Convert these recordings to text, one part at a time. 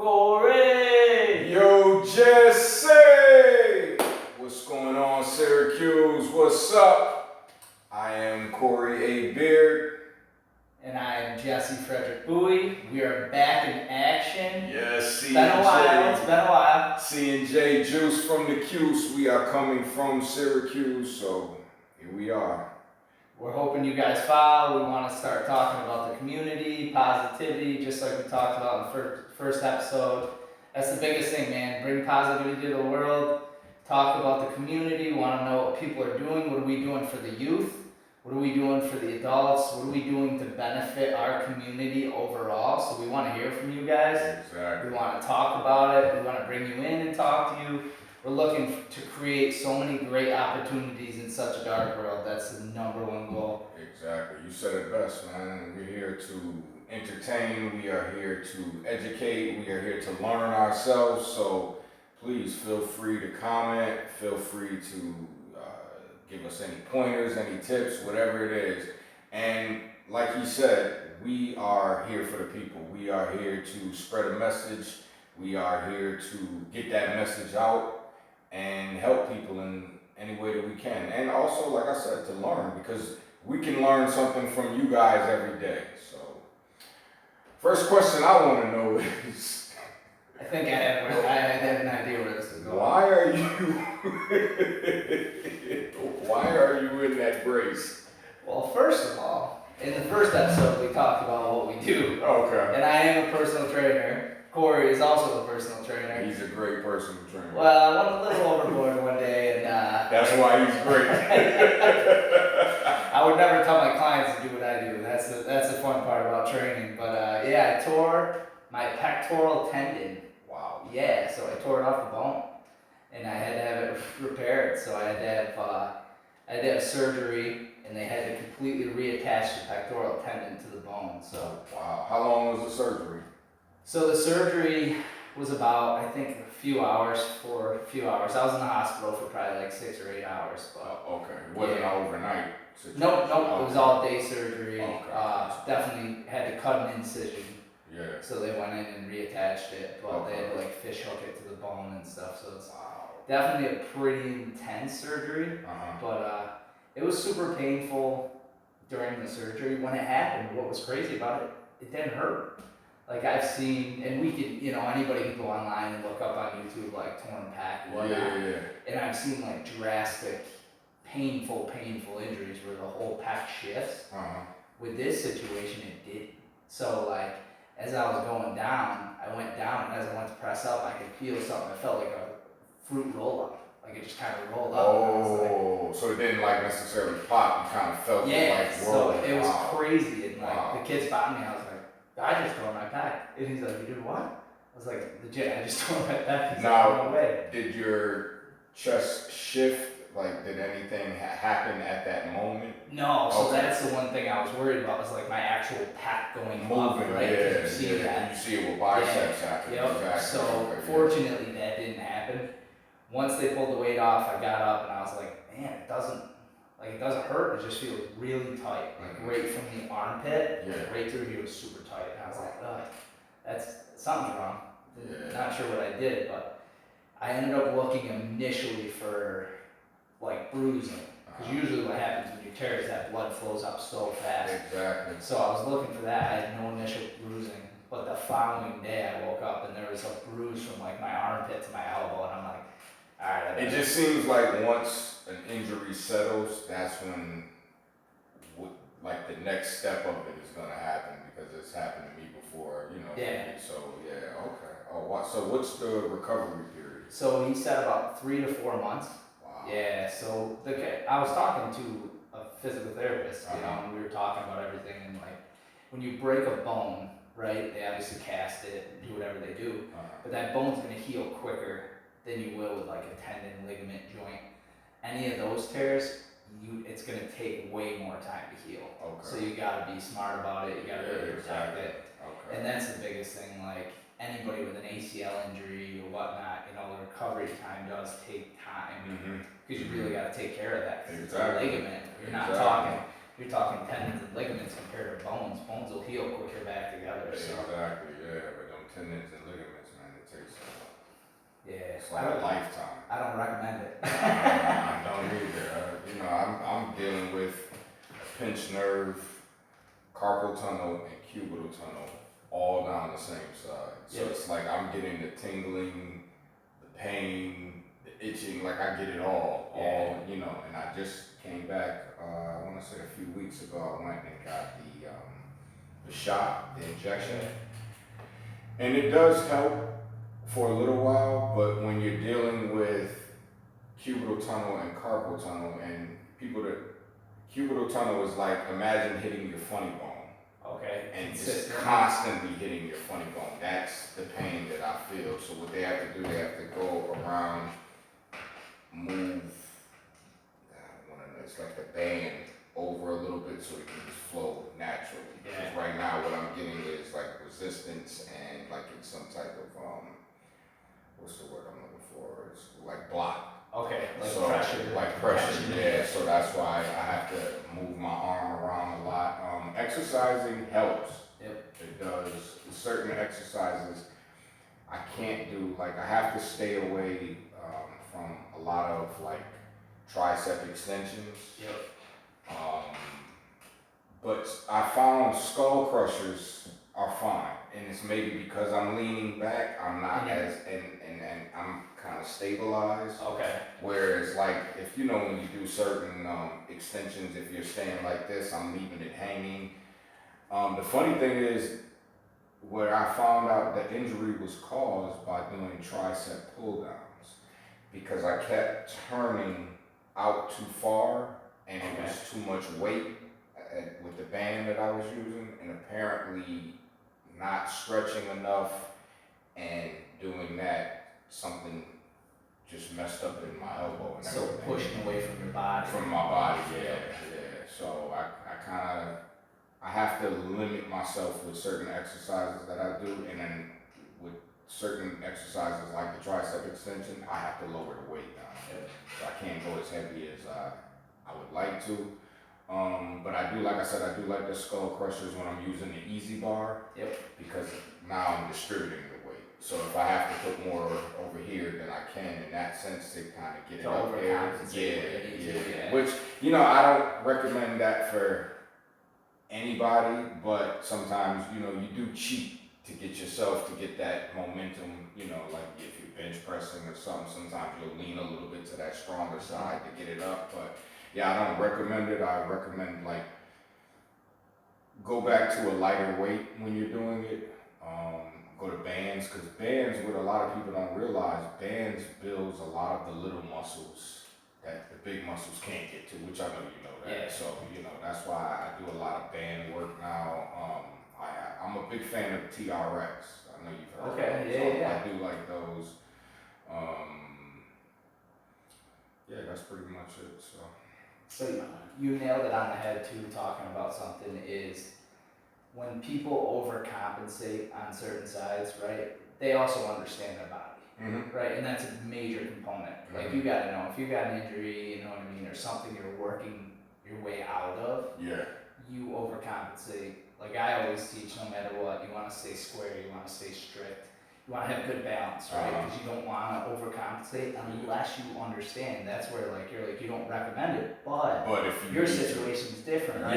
Corey! Yo, Jesse! What's going on, Syracuse? What's up? I am Corey A. Beard. And I am Jesse Frederick Bowie. We are back in action. Yes, C&J. It's been a while. C&J, Juice from the Cuse. We are coming from Syracuse, so here we are. We're hoping you guys follow. We want to start talking about the community, positivity, just like we talked about in the first episode. That's the biggest thing, man. Bring positivity to the world. Talk about the community. We want to know what people are doing. What are we doing for the youth? What are we doing for the adults? What are we doing to benefit our community overall? So we want to hear from you guys. Exactly. We want to talk about it. We want to bring you in and talk to you. We're looking to create so many great opportunities in such a dark world. That's the number one goal. Exactly. You said it best, man. We're here to entertain. We are here to educate. We are here to learn ourselves. So please feel free to comment. Feel free to give us any pointers, any tips, whatever it is. And like he said, we are here for the people. We are here to spread a message. We are here to get that message out and help people in any way that we can. And also, like I said, to learn, because we can learn something from you guys every day. So, first question I want to know is... I think I have an idea where this is going. Why are you in that brace? Well, first of all, in the first episode, we talked about what we do. Okay. And I am a personal trainer. Corey is also a personal trainer. He's a great personal trainer. Well, I went a little overboard one day, and that's why he's great. I would never tell my clients to do what I do. That's the fun part about training. But yeah, I tore my pectoral tendon. Wow. Yeah, so I tore it off the bone, and I had to have it repaired. So I had to have surgery, and they had to completely reattach the pectoral tendon to the bone. So wow. How long was the surgery? So the surgery was about, I think, a few hours. I was in the hospital for probably like 6 or 8 hours. But okay. It wasn't an overnight situation? Nope. It was all day surgery. Okay. Definitely had to cut an incision. Yeah. So they went in and reattached it, but they had to like fish hook it to the bone and stuff. So it's definitely a pretty intense surgery. But it was super painful during the surgery. When it happened, what was crazy about it, it didn't hurt. Like I've seen, and we could, anybody can go online and look up on YouTube like torn pec and whatnot. Yeah. And I've seen like drastic, painful injuries where the whole pec shifts. With this situation, it didn't. So like, as I was going down, I went down, and as I went to press up, I could feel something. It felt like a fruit roll up. Like it just kind of rolled up. Oh, so it didn't like necessarily pop. You kind of felt it like roll. So it was crazy. And like the kids bought me, I was like, I just tore my pec. And he's like, you did what? I was like, legit, I just tore my pec. He's like, no way. Did your chest shift? Like, did anything happen at that moment? No, so that's the one thing I was worried about, was like my actual pec going moving, right? Yeah, you see that. You see it with biceps happen. Yep. Exactly. So fortunately that didn't happen. Once they pulled the weight off, I got up and I was like, man, it doesn't hurt. It just feels really tight, like right from the armpit, right through here was super tight. And I was like, ugh, something's wrong. Not sure what I did, but I ended up looking initially for like bruising, because usually what happens when you tear is that blood flows up so fast. Exactly. So I was looking for that. I had no initial bruising, but the following day I woke up and there was a bruise from like my armpit to my elbow, and I'm like, all right. It just seems like once an injury settles, that's when like the next step of it is gonna happen, because it's happened to me before, Yeah. So okay. Oh wow. So what's the recovery period? So he said about 3 to 4 months. Wow. Yeah. So I was talking to a physical therapist, and we were talking about everything, and like when you break a bone, right? They obviously cast it, do whatever they do, but that bone's gonna heal quicker than you will with like a tendon, ligament, joint. Any of those tears, it's gonna take way more time to heal. Okay. So you gotta be smart about it. You gotta really protect it. Okay. And that's the biggest thing. Like anybody with an ACL injury or whatnot, the recovery time does take time, because you really gotta take care of that. Because it's a ligament. You're not talking. You're talking tendons and ligaments compared to bones. Bones will heal quicker back together. So. Exactly. Yeah, but them tendons and ligaments, It's like a lifetime. I don't recommend it. I don't either. You know, I'm dealing with a pinched nerve, carpal tunnel, and cubital tunnel all down the same side. So it's like I'm getting the tingling, the pain, the itching, like I get it all, you know, and I just came back, I want to say a few weeks ago, I went and got the shot, the injection, and it does help for a little while, but when you're dealing with cubital tunnel and carpal tunnel, and people that, cubital tunnel is like, imagine hitting your funny bone. Okay. And just constantly hitting your funny bone. That's the pain that I feel. So what they have to do, they have to go around, move, it's like the band over a little bit so it can just flow naturally. Because right now what I'm getting is like resistance and like it's some type of, what's the word I'm looking for? It's like block. Okay, like so, pressure. Like pressure, yeah. So that's why I have to move my arm around a lot. Exercising helps. Yep. It does. Certain exercises I can't do. Like I have to stay away from a lot of like tricep extensions. Yep. But I found skull crushers are fine, and it's maybe because I'm leaning back. I'm not as and I'm kind of stabilized. Okay. Whereas like if you know when you do certain extensions, if you're staying like this, I'm leaving it hanging. The funny thing is, where I found out the injury was caused by doing tricep pull downs, because I kept turning out too far and it was too much weight with the band that I was using, and apparently not stretching enough and doing that, something just messed up in my elbow. And so pushing away from your body. From my body, yeah. So I have to limit myself with certain exercises that I do, and then with certain exercises like the tricep extension, I have to lower the weight down. So I can't go as heavy as I would like to. But I do, like I said, I do like the skull crushers when I'm using the easy bar. Yep. Because now I'm distributing the weight. So if I have to put more over here, then I can, in that sense, to kind of get it up there. Yeah. Which, you know, I don't recommend that for anybody, but sometimes, you know, you do cheat to get yourself to get that momentum, you know, like if you're bench pressing or something, sometimes you'll lean a little bit to that stronger side to get it up. But yeah, I don't recommend it. I recommend like go back to a lighter weight when you're doing it. Go to bands, because bands, what a lot of people don't realize, bands builds a lot of the little muscles that the big muscles can't get to, which I know you know that. Yeah. So, you know, that's why I do a lot of band work now. I'm a big fan of TRX. I know you've heard of those. Yeah. I do like those. Yeah, that's pretty much it. So you nailed it on the head too, talking about something is when people overcompensate on certain sides, right, they also understand their body, right? And that's a major component. Like you gotta know, if you got an injury, you know what I mean, or something you're working your way out of, you overcompensate. Like I always teach, no matter what, you wanna stay square, you wanna stay strict. You want to have good balance, right? Because you don't want to overcompensate unless you understand. That's where you don't recommend it, but if your situation is different, right?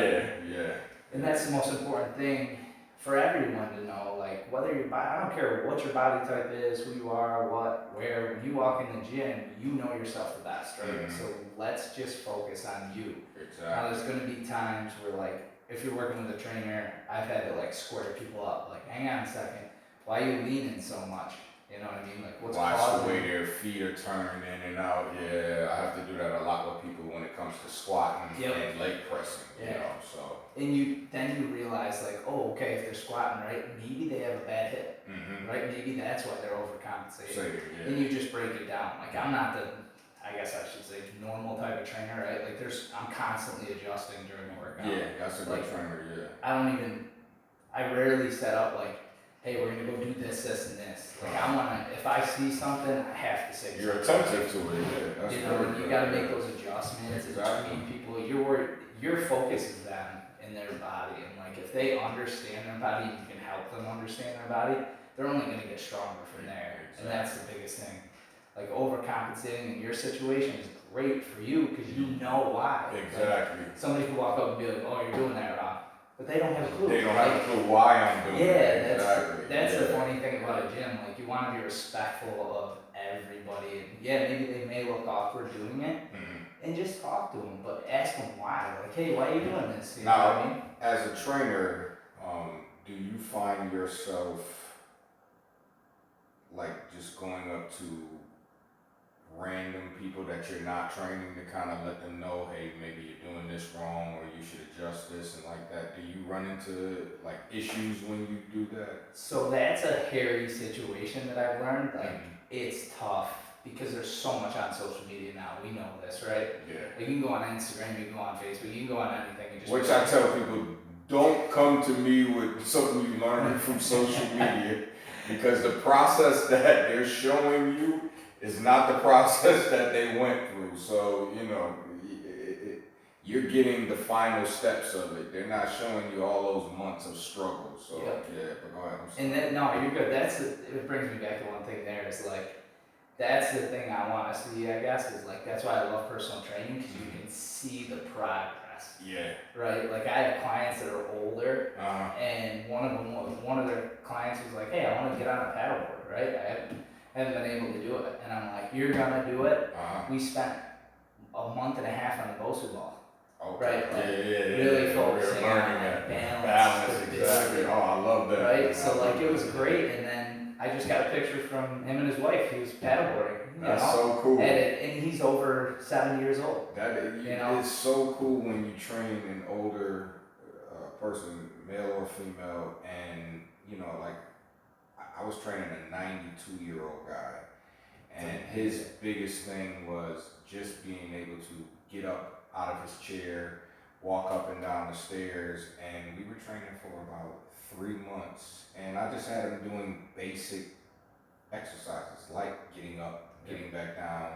Yeah. And that's the most important thing for everyone to know. Like whether your body, I don't care what your body type is, who you are, what, where. When you walk in the gym, you know yourself the best, right? So let's just focus on you. Exactly. Now there's going to be times where like if you're working with a trainer, I've had to like square people up. Like, hang on a second. Why are you leaning so much? You know what I mean? Like, what's Watch causing the way their feet are turning in and out. Yeah, I have to do that a lot with people when it comes to squatting and leg pressing. You know, so. And then you realize like, oh, okay, if they're squatting right, maybe they have a bad hip, right? Maybe that's why they're overcompensating. And you just break it down. Like, I'm not the, I guess I should say, normal type of trainer, right? Like, I'm constantly adjusting during the workout. Yeah, that's a good trainer. Yeah. I rarely set up like, hey, we're gonna go do this, and this. Like if I see something, I have to say something. You're attentive to it, yeah. That's you gotta make those adjustments between people. Your focus is them and their body, and like if they understand their body, you can help them understand their body. They're only gonna get stronger from there, and that's the biggest thing. like overcompensating in your situation is great for you because you know why. Exactly. Like, somebody could walk up and be like, "Oh, you're doing that wrong," but they don't have a clue. They don't have a clue why I'm doing it. Exactly. That's the funny thing about a gym. Like, you want to be respectful of everybody, and yeah, maybe they may look awkward doing it, and just talk to them, but ask them why. Like, hey, why are you doing this? You know what I mean? As a trainer, do you find yourself like just going up to random people that you're not training to kind of let them know, hey, maybe you're doing this wrong or you should adjust this and like that? Do you run into like issues when you do that? So that's a hairy situation that I've learned. Like, it's tough because there's so much on social media now. We know this, right? Yeah. Like, you can go on Instagram, you can go on Facebook, you can go on anything. And just which I tell people, don't come to me with something you learned from social media, because the process that they're showing you is not the process that they went through. So, you know, you're getting the final steps of it. They're not showing you all those months of struggle. So, yeah, but go ahead. And then, no, you're good. It brings me back to one thing there is like, that's the thing I want to see, I guess, is like, that's why I love personal training, because you can see the progress. Yeah. Right? Like, I have clients that are older, and one of their clients was like, hey, I want to get on a paddleboard, right? I haven't been able to do it. And I'm like, you're going to do it? We spent a month and a half on the BOSU ball. Okay. Right? Like, really focusing on like, balance. Exactly. Oh, I love that. Right? So, like, it was great. And then I just got a picture from him and his wife. He was paddleboarding. That's so cool. And he's over 7 years old. It's so cool when you train an older person, male or female, and you know, like I was training a 92-year-old guy, and his biggest thing was just being able to get up out of his chair, walk up and down the stairs, and we were training for about 3 months, and I just had him doing basic exercises like getting up, getting back down,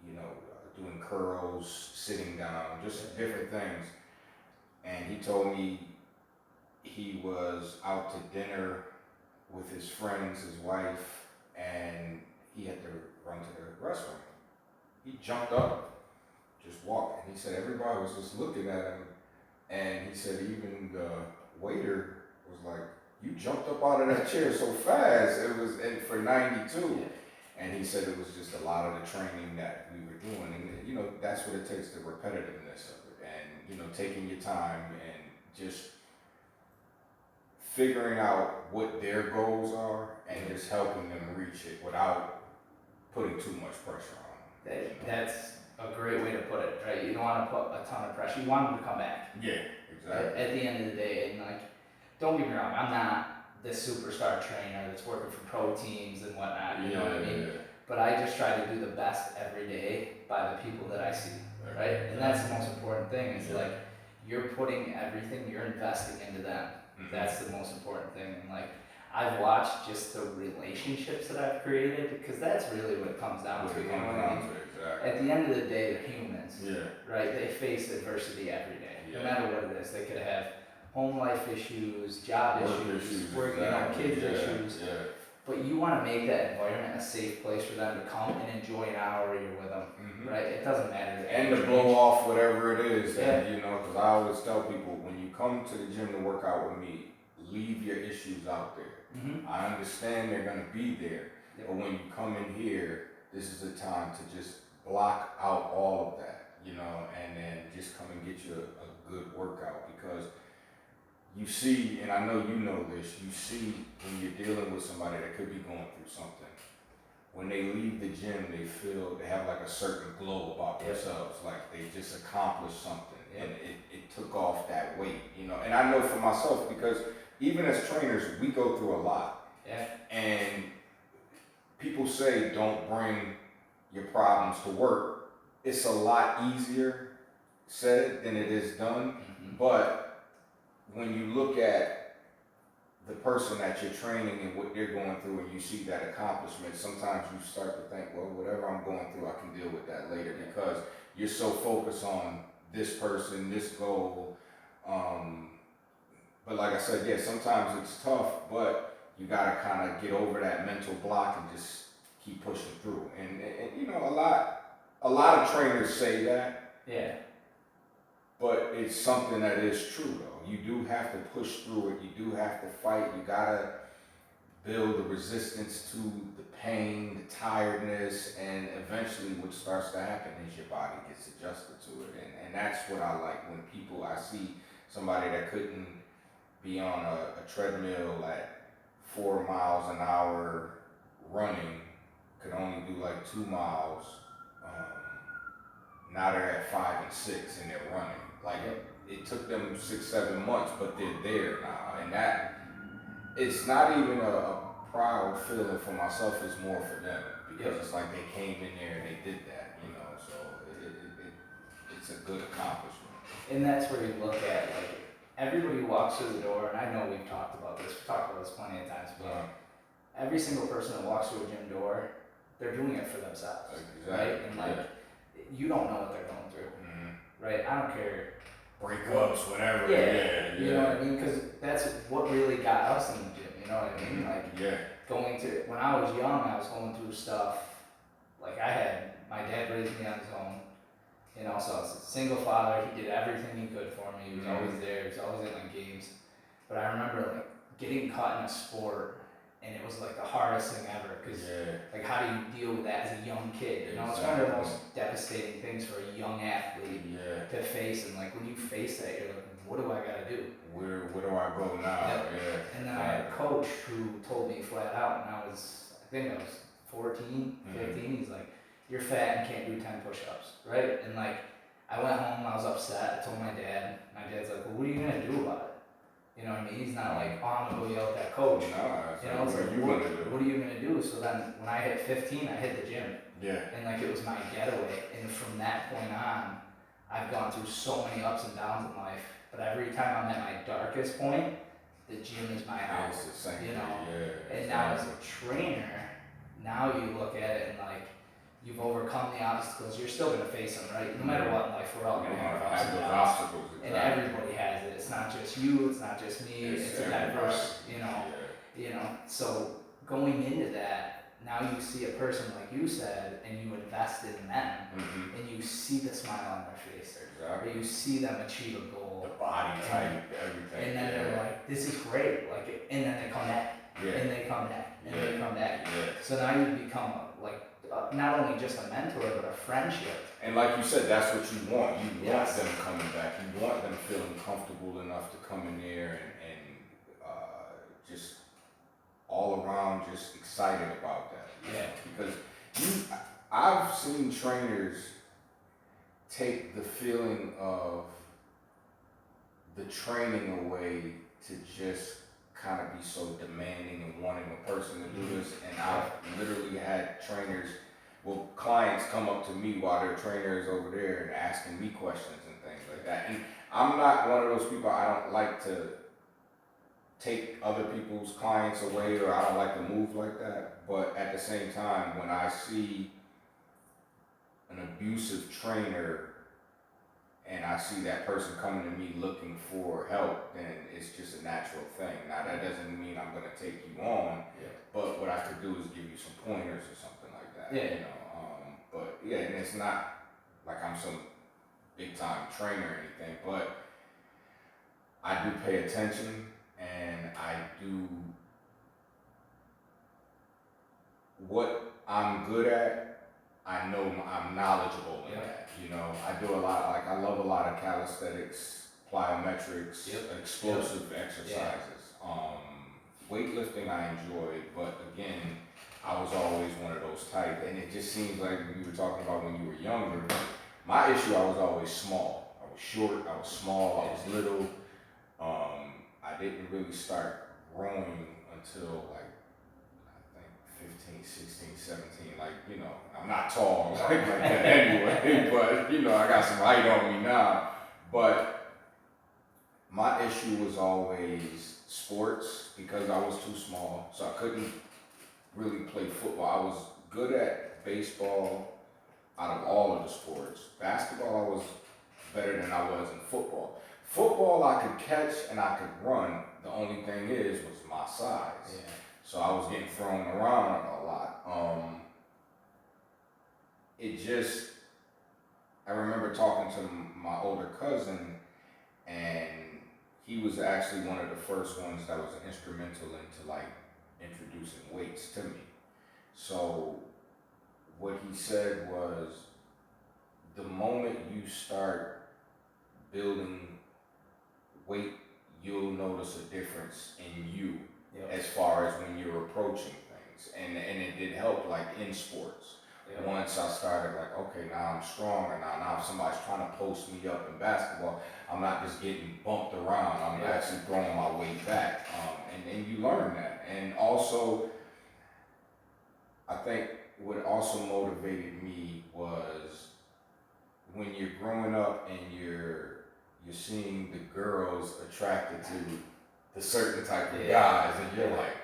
you know, doing curls, sitting down, just different things. And he told me he was out to dinner with his friends, his wife, and he had to run to the restroom. He jumped up, just walked, and he said everybody was just looking at him, and he said even the waiter was like, you jumped up out of that chair so fast. It was for 92. And he said it was just a lot of the training that we were doing. And, you know, that's what it takes, the repetitiveness of it. And, you know, taking your time and just figuring out what their goals are and just helping them reach it without putting too much pressure on them. That's a great way to put it, right? You don't want to put a ton of pressure. You want them to come back. Yeah, exactly. At the end of the day, and like, don't get me wrong, I'm not this superstar trainer that's working for pro teams and whatnot, you know what I mean? But I just try to do the best every day by the people that I see, right? And that's the most important thing is like, you're putting everything, you're investing into them. That's the most important thing. And like, I've watched just the relationships that I've created, because that's really what it comes down to. You know what I mean? At the end of the day, they're humans, right? They face adversity every day, no matter what it is. They could have home life issues, job issues, work, kids issues. But you want to make that environment a safe place for them to come and enjoy an hour you're with them, right? It doesn't matter. And to blow off whatever it is that, you know, because I always tell people, when you come to the gym to work out with me, leave your issues out there. I understand they're going to be there, but when you come in here, this is the time to just block out all of that, you know, and then just come and get you a good workout, because you see, and I know you know this, you see when you're dealing with somebody that could be going through something, when they leave the gym, they have like a certain glow about themselves, like they just accomplished something, and it took off that weight, you know. And I know for myself, because even as trainers, we go through a lot. And people say don't bring your problems to work. It's a lot easier said than it is done, but when you look at the person that you're training and what they're going through, and you see that accomplishment, sometimes you start to think, well, whatever I'm going through, I can deal with that later, because you're so focused on this person, this goal. But like I said, sometimes it's tough, but you gotta kind of get over that mental block and just keep pushing through. And you know, a lot of trainers say that. Yeah. But it's something that is true though. You do have to push through it. You do have to fight. You gotta build the resistance to the pain, the tiredness, and eventually what starts to happen is your body gets adjusted to it. And that's what I like when I see somebody that couldn't be on a treadmill at 4 miles an hour running, could only do like 2 miles. Now they're at 5 and 6 and they're running. Like it took them 6, 7 months, but they're there now. And that, it's not even a proud feeling for myself, it's more for them. Because it's like they came in there and they did that, you know, so it's a good accomplishment. And that's where you look at, like, everybody walks through the door, and I know we've talked about this plenty of times, but every single person that walks through a gym door, they're doing it for themselves, right? And like, you don't know what they're going through, right? I don't care. Breakups, whatever. Yeah. You know what I mean? Because that's what really got us in the gym. You know what I mean? Like when I was young, I was going through stuff. Like my dad raised me on his own. You know, so I was a single father. He did everything he could for me. He was always there. He was always in my games. But I remember like getting caught in a sport. And it was like the hardest thing ever, because like how do you deal with that as a young kid? You know, it's one of the most devastating things for a young athlete to face. And like when you face that, you're like, what do I gotta do? Where do I go now? And then I had a coach who told me flat out, and I think I was 14, 15. He's like, you're fat and can't do 10 push-ups, right? And like I went home, I was upset. I told my dad. My dad's like, well, what are you gonna do about it? You know what I mean? He's not like, oh, I'm gonna go yell at that coach. No, you know, it's like, what are you gonna do? So then when I hit 15, I hit the gym. And like it was my getaway. And from that point on, I've gone through so many ups and downs in life. But every time I'm at my darkest point, the gym is my house. You know? And now as a trainer, now you look at it and like, you've overcome the obstacles, you're still going to face them, right? No matter what in life, we're all going to have ups and downs. Obstacles, and everybody has it. It's not just you, it's not just me, it's a diverse, you know. So going into that, now you see a person like you said, and you invest in them, and you see the smile on their face. Or you see them achieve a goal. The body type, everything. And then they're like, this is great. Like, and then they come back. And they come back. And they come back. So now you become not only just a mentor, but a friendship. And like you said, that's what you want. You want them coming back. You want them feeling comfortable enough to come in there and just all around just excited about that. Because I've seen trainers take the feeling of the training away to just kind of be so demanding and wanting a person to do this. And I've literally had clients come up to me while their trainer is over there and asking me questions and things like that. And I'm not one of those people, I don't like to take other people's clients away, or I don't like to move like that. But at the same time, when I see an abusive trainer and I see that person coming to me looking for help, then it's just a natural thing. Now that doesn't mean I'm gonna take you on, but what I could do is give you some pointers or something like that. You know, but and it's not like I'm some big time trainer or anything, but I do pay attention and I do what I'm good at. I know I'm knowledgeable in that. You know, I do a lot, I love a lot of calisthenics, plyometrics, explosive exercises. Weightlifting I enjoyed, but again, I was always one of those type, and it just seems like you were talking about when you were younger. My issue, I was always small. I was short, I was small, I was little. I didn't really start growing until like, I think 15, 16, 17, like, you know, I'm not tall like that anyway, but, you know, I got some height on me now. But my issue was always sports, because I was too small, so I couldn't really play football. I was good at baseball out of all of the sports. Basketball, I was better than I was in football. Football, I could catch and I could run. The only thing was my size. So I was getting thrown around a lot. I remember talking to my older cousin, and he was actually one of the first ones that was instrumental into like introducing weights to me. So what he said was, the moment you start building weight, you'll notice a difference in you as far as when you're approaching things. And it did help, like in sports. Once I started like, okay, now I'm stronger. Now if somebody's trying to post me up in basketball, I'm not just getting bumped around. I'm actually throwing my weight back. And you learn that. And also, I think what also motivated me was when you're growing up and you're seeing the girls attracted to the certain type of guys, and you're like,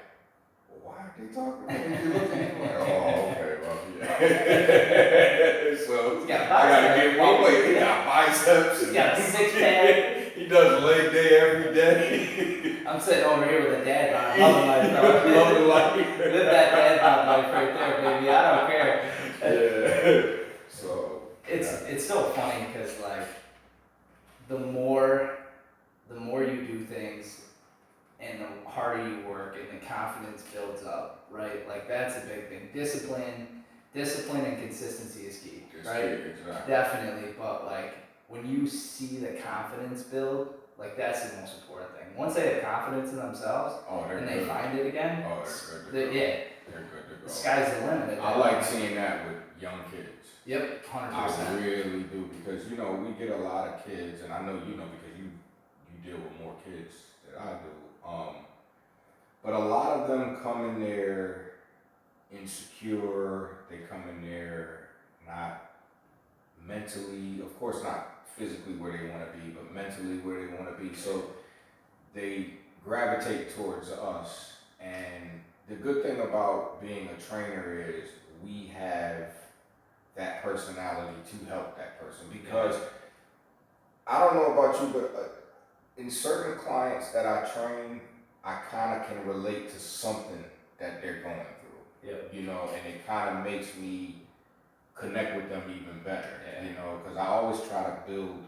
why are they talking about me? You look at me like, oh, okay, well, yeah. So I gotta get my weight. He got biceps. He's got a six-pack. He does leg day every day. I'm sitting over here with a dad bod, loving life, bro. Loving life. Live that dad bod life right there, baby. I don't care. Yeah. So it's so funny because like the more you do things and the harder you work and the confidence builds up, right? Like that's a big thing. Discipline and consistency is key, right? Exactly. Definitely, but like when you see the confidence build, like that's the most important thing. Once they have confidence in themselves and they find it again, they're good to go. The sky's the limit. I like seeing that with young kids. Yep, 100%. I really do, because we get a lot of kids, and I know because you deal with more kids than I do. But a lot of them come in there insecure. They come in there not mentally, of course not physically where they want to be, but mentally where they want to be. So they gravitate towards us. And the good thing about being a trainer is we have that personality to help that person, because I don't know about you, but in certain clients that I train, I kind of can relate to something that they're going through. And it kind of makes me connect with them even better. Because I always try to build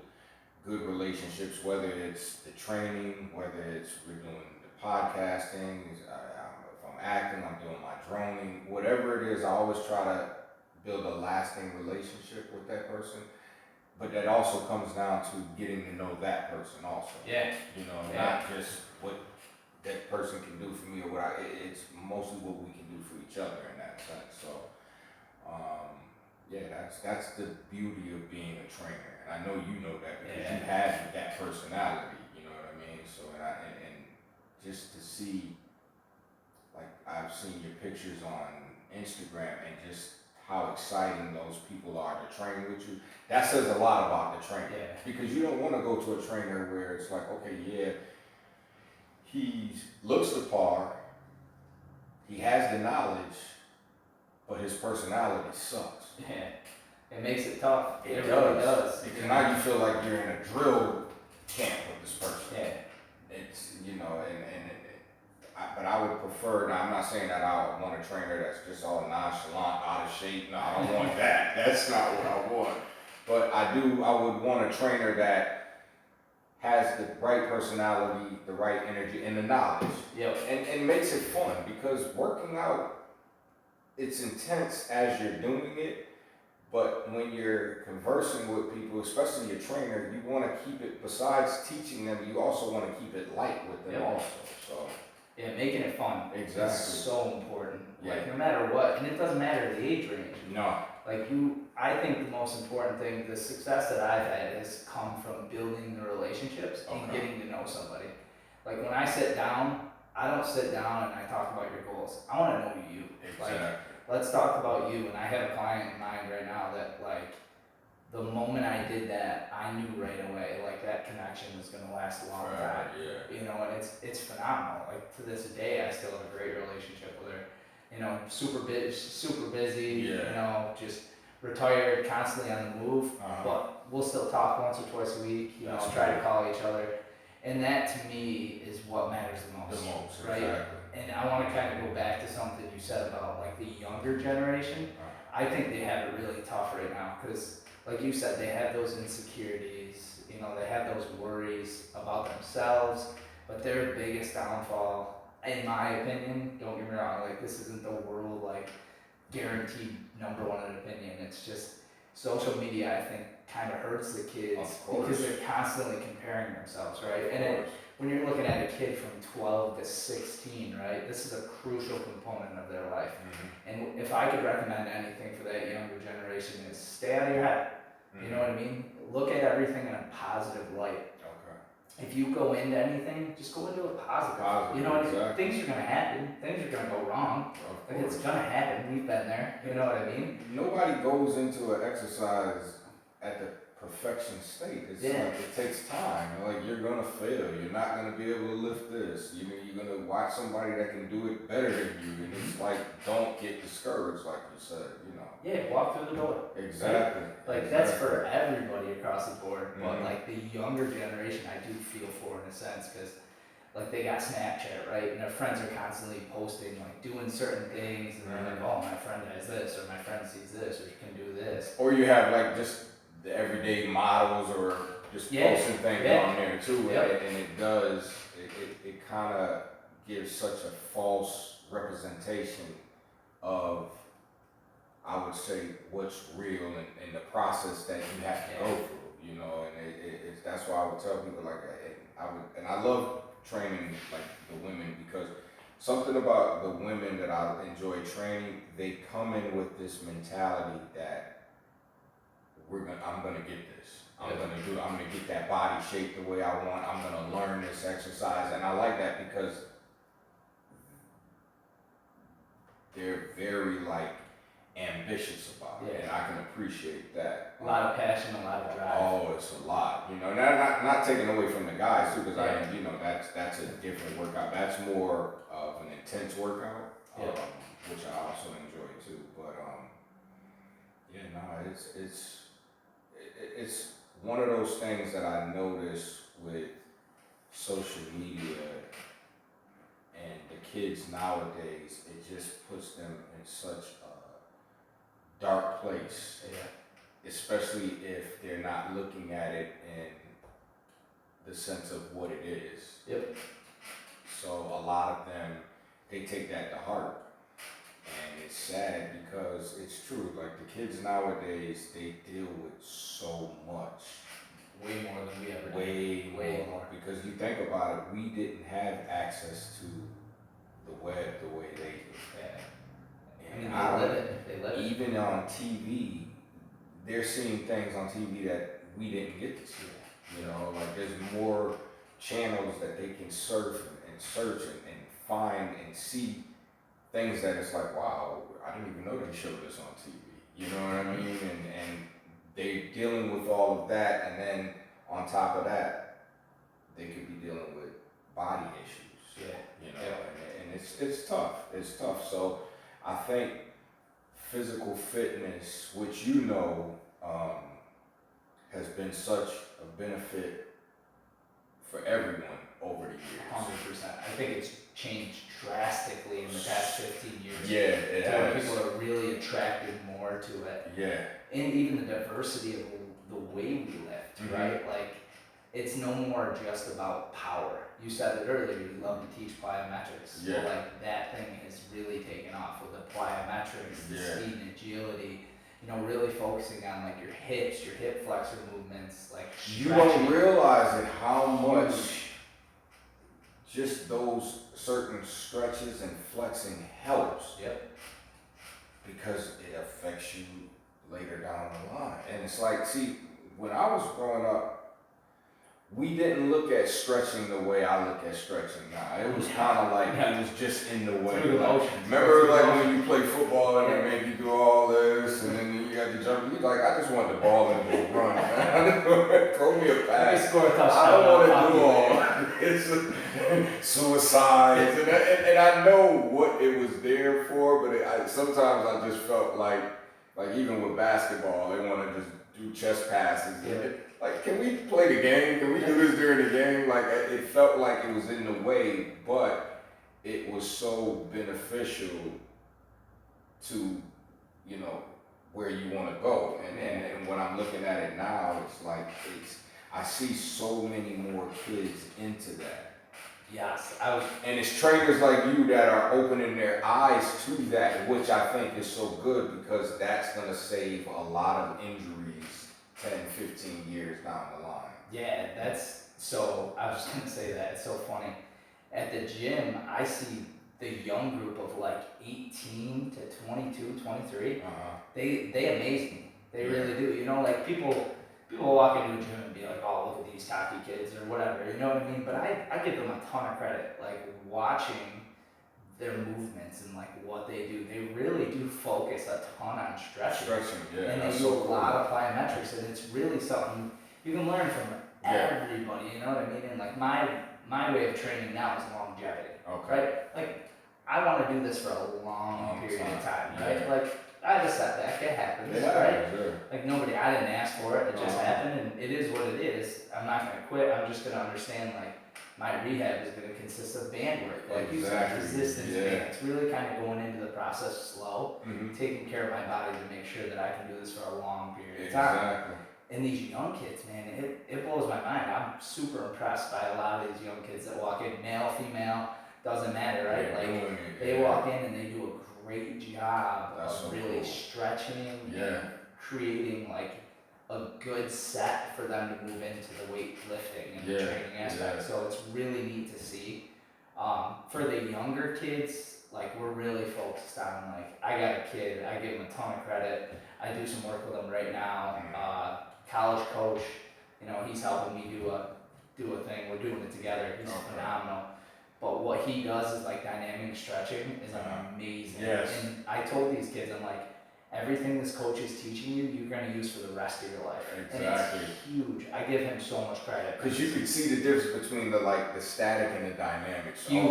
good relationships, whether it's the training, whether it's we're doing the podcasting, if I'm acting, I'm doing my droning, whatever it is, I always try to build a lasting relationship with that person. But that also comes down to getting to know that person also. Not just what that person can do for me or what it's mostly what we can do for each other in that sense. So, that's the beauty of being a trainer. And I know you know that because you have that personality, you know what I mean? So, and just to see, like I've seen your pictures on Instagram and just how exciting those people are to train with you. That says a lot about the trainer. Because you don't want to go to a trainer where it's like, okay, he looks the par, he has the knowledge, but his personality sucks. It makes it tough. It really does. Because now you feel like you're in a drill camp with this person. It's, but I would prefer, now I'm not saying that I want a trainer that's just all nonchalant, out of shape. No, I don't want that. That's not what I want. But I would want a trainer that has the right personality, the right energy, and the knowledge. And makes it fun, because working out, it's intense as you're doing it, but when you're conversing with people, especially your trainer, you want to keep it, besides teaching them, you also want to keep it light with them also. So. Making it fun. Exactly. Is so important. Like no matter what, and it doesn't matter the age range. No. Like I think the most important thing, the success that I've had has come from building the relationships and getting to know somebody. Like when I sit down, I don't sit down and I talk about your goals. I want to know you. Exactly. Like, let's talk about you. And I have a client in mind right now that like, the moment I did that, I knew right away, like that connection was gonna last a long time. And it's phenomenal. Like to this day, I still have a great relationship with her. Super busy. Just retired, constantly on the move. But we'll still talk once or twice a week. Try to call each other, and that to me is what matters the most. Right? Exactly. And I want to kind of go back to something you said about like the younger generation. I think they have it really tough right now because, like you said, they have those insecurities, you know, they have those worries about themselves, but their biggest downfall, in my opinion, don't get me wrong, like this isn't the world like guaranteed number one in opinion, it's just social media, I think, kind of hurts the kids because they're constantly comparing themselves, right? And when you're looking at a kid from 12 to 16, right, this is a crucial component of their life. And if I could recommend anything for that younger generation is stay out of your head. You know what I mean? Look at everything in a positive light. If you go into anything, just go into it positive. You know what I mean? Things are gonna happen. Things are gonna go wrong. Like it's gonna happen. We've been there. You know what I mean? Nobody goes into an exercise at the perfection state. It's like it takes time. Like you're gonna fail. You're not gonna be able to lift this. You're gonna watch somebody that can do it better than you, and it's like don't get discouraged, like you said. You know. Yeah, walk through the door. Exactly. Like that's for everybody across the board, but like the younger generation, I do feel for in a sense because like they got Snapchat, right? And their friends are constantly posting, like doing certain things, and they're like, oh, my friend has this, or my friend sees this, or can do this. Or you have like just the everyday models, or just posting things on there too, and it does, it kind of gives such a false representation of, I would say, what's real and the process that you have to go through, you know, and it's that's why I would tell people like I love training like the women because something about the women that I enjoy training, they come in with this mentality that I'm gonna get this. I'm gonna get that body shape the way I want. I'm gonna learn this exercise, and I like that because they're very like ambitious about it, and I can appreciate that. A lot of passion, a lot of drive. Oh, it's a lot, you know. Not taking away from the guys too, because you know, that's a different workout. That's more of an intense workout, which I also enjoy too. But it's one of those things that I notice with social media and the kids nowadays. It just puts them in such a dark place, especially if they're not looking at it in the sense of what it is. So a lot of them, they take that to heart, and it's sad because it's true. Like the kids nowadays, they deal with so much. Way more than we ever did. Way more. Because you think about it, we didn't have access to the web the way they do. And they live it. Even on TV, they're seeing things on TV that we didn't get to see. You know, like there's more channels that they can surf and search and find and see things that it's like, wow, I didn't even know they showed this on TV. You know what I mean? And they're dealing with all of that, and then on top of that, they could be dealing with body issues. You know, and it's tough. It's tough. So I think physical fitness, which you know, has been such a benefit for everyone over the years. 100%. I think it's changed drastically in the past 15 years. Yeah, it has. People are really attracted more to it. Yeah. And even the diversity of the way we lift, right? Like, it's no more just about power. You said it earlier, you love to teach plyometrics. Yeah. So like that thing has really taken off with the plyometrics, the speed and agility. You know, really focusing on like your hips, your hip flexor movements, like you don't realize it how much just those certain stretches and flexing helps. Because it affects you later down the line. And it's like, see, when I was growing up, we didn't look at stretching the way I look at stretching now. It was kind of like, it was just in the way. Like, remember like when you play football and they make you do all this and then you got to jump, you're like, I just want the ball and just run, man. Throw me a pass. I don't want to do all it's suicides. And I know what it was there for, but sometimes I just felt like even with basketball, they want to just do chest passes. Like, can we play the game? Can we do this during the game? Like, it felt like it was in the way, but it was so beneficial to, you know, where you want to go. And when I'm looking at it now, it's like I see so many more kids into that. Yes, and it's trainers like you that are opening their eyes to that, which I think is so good because that's going to save a lot of injuries 10, 15 years down the line. Yeah, so I was just going to say that. It's so funny. At the gym, I see the young group of like 18 to 22, 23. They amaze me. They really do. You know, like people walk into a gym and be like, oh, look at these cocky kids or whatever, you know what I mean? But I give them a ton of credit, like watching their movements and like what they do. They really do focus a ton on stretching. And they do a lot of plyometrics, and it's really something you can learn from everybody, you know what I mean? And like my way of training now is longevity, right? Like I want to do this for a long period of time, right? Like I had a setback, it happens, right? Sure. Like I didn't ask for it, it just happened, and it is what it is. I'm not gonna quit, I'm just gonna understand like my rehab is gonna consist of band work, like you said, resistance bands, really kind of going into the process slow, taking care of my body to make sure that I can do this for a long period of time. And these young kids, man, it blows my mind. I'm super impressed by a lot of these young kids that walk in, male, female, doesn't matter, right? Like they walk in and they do a great job of really stretching and creating like a good set for them to move into the weightlifting and the training aspect. So it's really neat to see. For the younger kids, like we're really focused on like I got a kid, I give him a ton of credit. I do some work with him right now. College coach, you know, he's helping me do a thing. We're doing it together. He's phenomenal. But what he does is like dynamic stretching is amazing. And I told these kids, I'm like, everything this coach is teaching you, you're going to use for the rest of your life. And it's huge. I give him so much credit. Because you can see the difference between the static and the dynamics. Huge.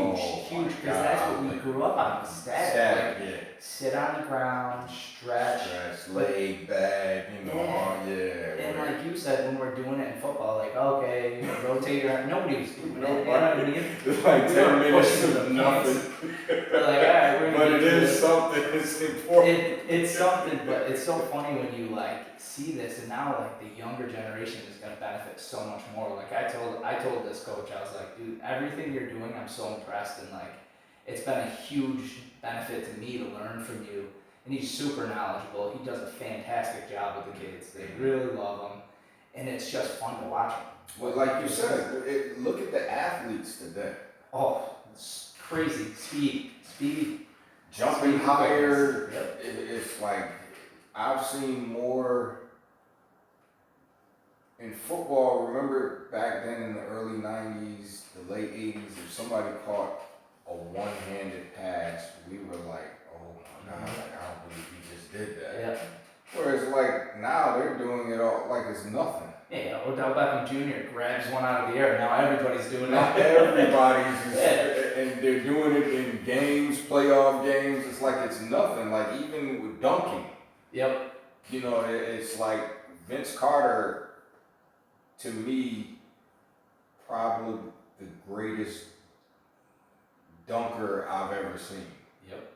Because that's what we grew up on, the static. Like, sit on the ground, stretch, lay back, you know, And like you said, when we're doing it in football, like, okay, you know, rotate your arm. Nobody's doing it, you know what I mean? It's like 10 minutes of nothing. We're like, all right, we're but it is something, it's important. It's something, but it's so funny when you like see this, and now like the younger generation is gonna benefit so much more. Like I told this coach, I was like, dude, everything you're doing, I'm so impressed, and like it's been a huge benefit to me to learn from you. And he's super knowledgeable. He does a fantastic job with the kids. They really love him, and it's just fun to watch him. Well, like you said, look at the athletes today. Oh, it's crazy speed. Jumping higher. It's like I've seen more in football. Remember back then in the early 90s, the late 80s, if somebody caught a one-handed pass, we were like, oh my God, like, I don't believe he just did that. Yeah. Whereas like now they're doing it all like it's nothing. Yeah, Odell Beckham Jr. grabs one out of the air. Now everybody's doing that. And they're doing it in games, playoff games. It's like it's nothing. Like even with dunking. Yep. You know, it's like Vince Carter, to me, probably the greatest dunker I've ever seen. Yep.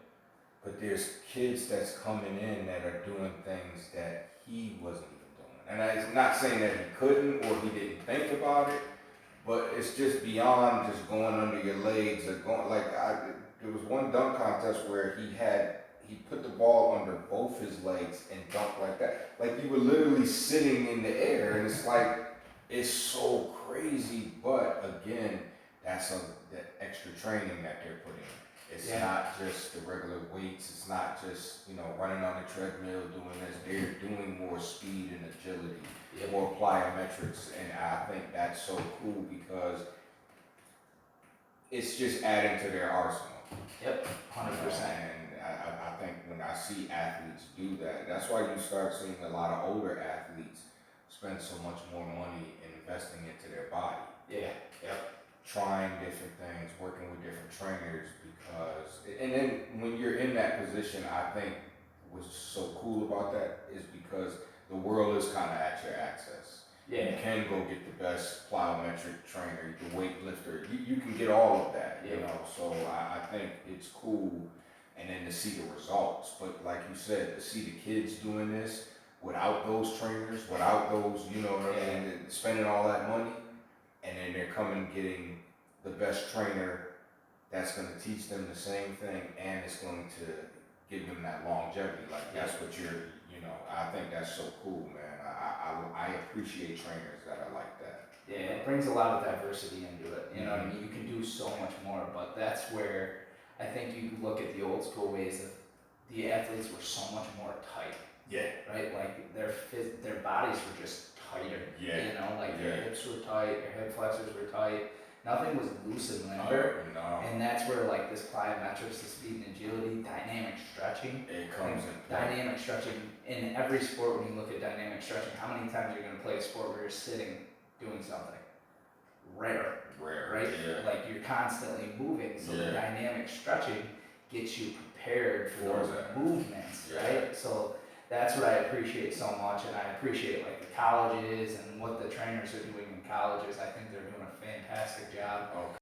But there's kids that's coming in that are doing things that he wasn't even doing. And I'm not saying that he couldn't or he didn't think about it, but it's just beyond just going under your legs or going there was one dunk contest where he put the ball under both his legs and dunked like that. Like you were literally sitting in the air, and it's like it's so crazy. But again, that's that extra training that they're putting in. It's not just the regular weights. It's not just, you know, running on the treadmill doing this. They're doing more speed and agility, more plyometrics, and I think that's so cool because it's just adding to their arsenal. Yep, 100%. And I think when I see athletes do that, that's why you start seeing a lot of older athletes spend so much more money investing into their body. Yeah. Yep. Trying different things, working with different trainers, and then when you're in that position, I think what's so cool about that is because the world is kind of at your access. Yeah. You can go get the best plyometric trainer, the weightlifter. You can get all of that, you know. So I think it's cool and then to see the results. But like you said, to see the kids doing this without those trainers, without those, you know what I mean, spending all that money, and then they're coming getting the best trainer that's going to teach them the same thing, and it's going to give them that longevity. Like that's what you're, you know, I think that's so cool, man. I appreciate trainers that are like that. Yeah, it brings a lot of diversity into it. You know what I mean? You can do so much more, but that's where I think you look at the old school ways that the athletes were so much more tight. Yeah. Right? Like their bodies were just tighter. Yeah. You know, like their hips were tight, their hip flexors were tight. Nothing was loose and limber. No. And that's where like this plyometrics, the speed and agility, dynamic stretching. It comes in play. Dynamic stretching in every sport. When you look at dynamic stretching, how many times you're going to play a sport where you're sitting doing something? Rare, right? Yeah. Like you're constantly moving, so the dynamic stretching gets you prepared for those movements, right? So that's what I appreciate so much, and I appreciate like the colleges and what the trainers are doing in colleges. I think they're doing a fantastic job. Okay.